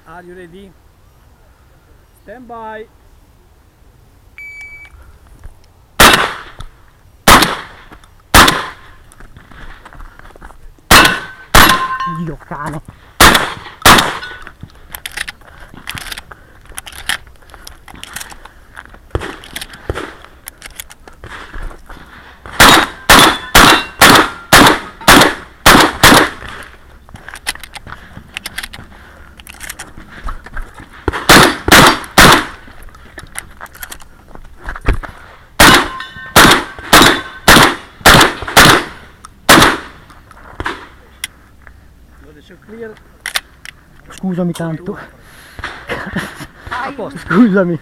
Are you ready? Stand by. Dio cane. Clear. Scusami tanto. A posto. Scusami.